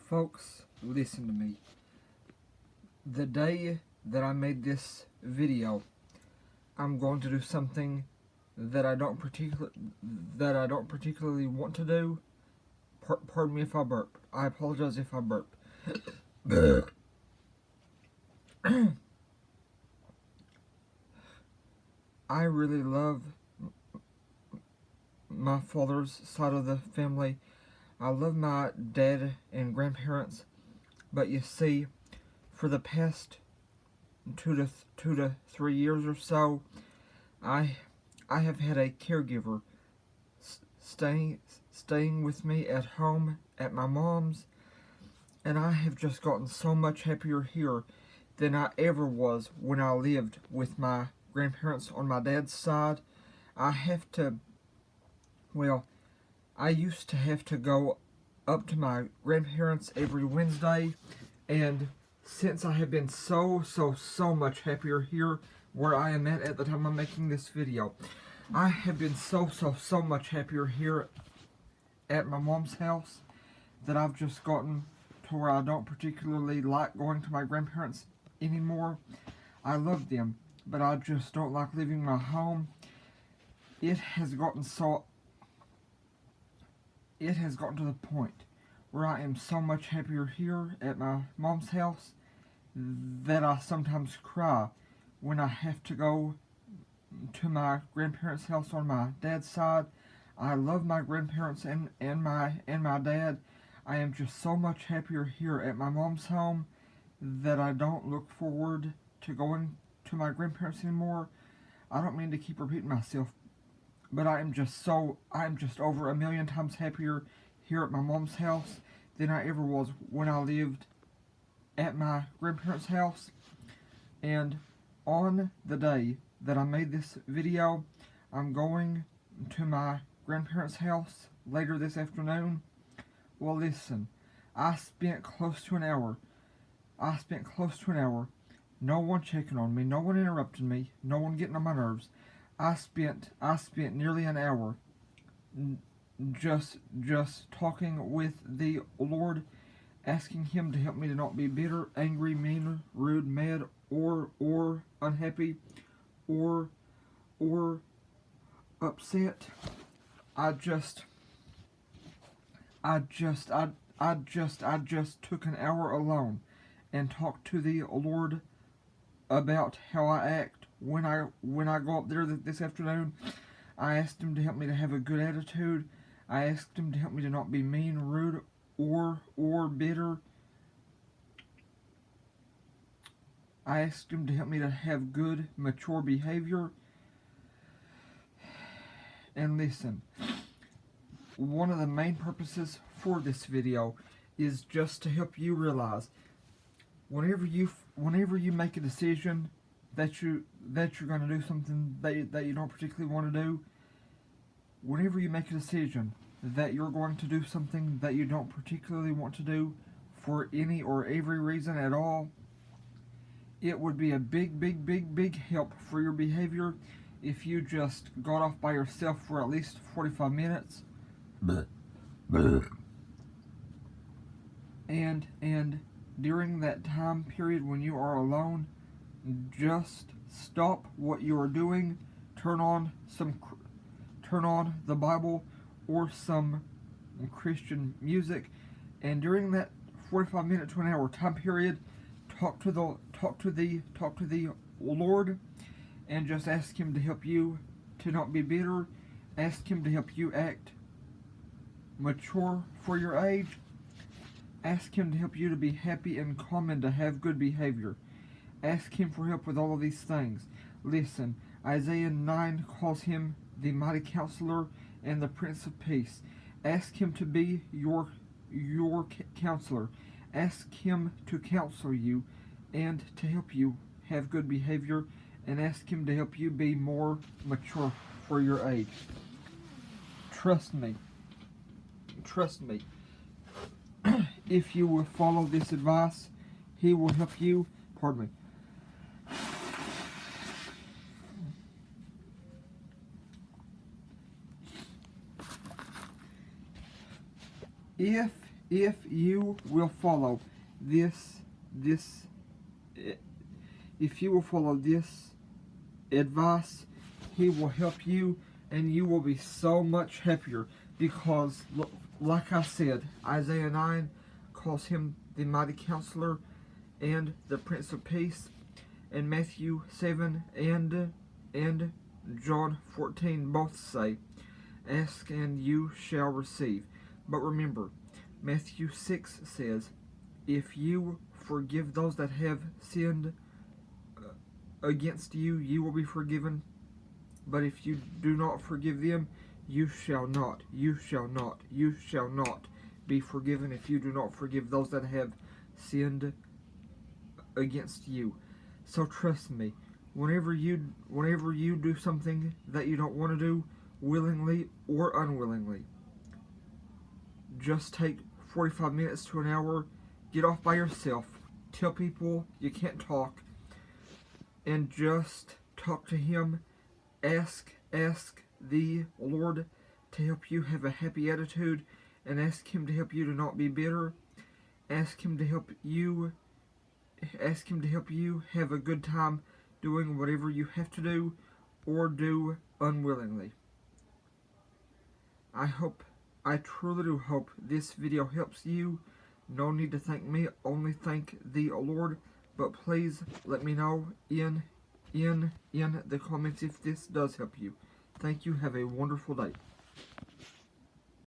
Folks, listen to me. The day that I made this video, I'm going to do something that I don't particularly want to do. Pardon me if I burp. I apologize if I burp. I really love my father's side of the family. I love my dad and grandparents, but you see, for the past two to 3 years or so, I have had a caregiver staying with me at home at my mom's, and I have just gotten so much happier here than I ever was when I lived with my grandparents on my dad's side. I used to have to go up to my grandparents every Wednesday, and since I have been so much happier here where I am at the time I'm making this video, I have been so much happier here at my mom's house that I've just gotten to where I don't particularly like going to my grandparents anymore. I love them, but I just don't like leaving my home. It has gotten to the point where I am so much happier here at my mom's house that I sometimes cry when I have to go to my grandparents' house on my dad's side. I love my grandparents and my dad. I am just so much happier here at my mom's home that I don't look forward to going to my grandparents anymore. I don't mean to keep repeating myself, but I am just over a million times happier here at my mom's house than I ever was when I lived at my grandparents' house. And on the day that I made this video, I'm going to my grandparents' house later this afternoon. Well, listen, I spent close to an hour. No one checking on me, no one interrupting me, no one getting on my nerves. I spent nearly an hour just talking with the Lord, asking Him to help me to not be bitter, angry, mean, rude, mad, or unhappy, or upset. I just took an hour alone and talked to the Lord about how I act when I go up there this afternoon. I asked Him to help me to have a good attitude. I asked Him to help me to not be mean, rude, or bitter. I asked Him to help me to have good, mature behavior. And listen, one of the main purposes for this video is just to help you realize whenever you make a decision that you're going to do something that you don't particularly want to do, whenever you make a decision that you're going to do something that you don't particularly want to do for any or every reason at all, it would be a big help for your behavior if you just got off by yourself for at least 45 minutes. And during that time period when you are alone, just stop what you are doing, turn on the Bible or some Christian music, and during that 45 minute to an hour time period, talk to the Lord and just ask Him to help you to not be bitter. Ask Him to help you act mature for your age. Ask Him to help you to be happy and calm and to have good behavior. Ask Him for help with all of these things. Listen, Isaiah 9 calls Him the mighty counselor and the Prince of Peace. Ask Him to be your counselor. Ask Him to counsel you and to help you have good behavior, and ask Him to help you be more mature for your age. Trust me. If you will follow this advice, He will help you. Pardon me. If If you will follow this if you will follow this advice, he will help you and you will be so much happier because, like I said, Isaiah 9 calls him the mighty counselor and the Prince of Peace, and Matthew 7 and John 14 both say, ask and you shall receive. But remember, Matthew 6 says, if you forgive those that have sinned against you, you will be forgiven. But if you do not forgive them, you shall not be forgiven if you do not forgive those that have sinned against you. So trust me, whenever you do something that you don't want to do, willingly or unwillingly, just take 45 minutes to an hour, get off by yourself, tell people you can't talk, and just talk to him. Ask the Lord to help you have a happy attitude, and ask him to help you to not be bitter. Ask him to help you have a good time doing whatever you have to do or do unwillingly. I truly do hope this video helps you. No need to thank me, only thank the Lord. But please let me know in the comments if this does help you. Thank you. Have a wonderful day.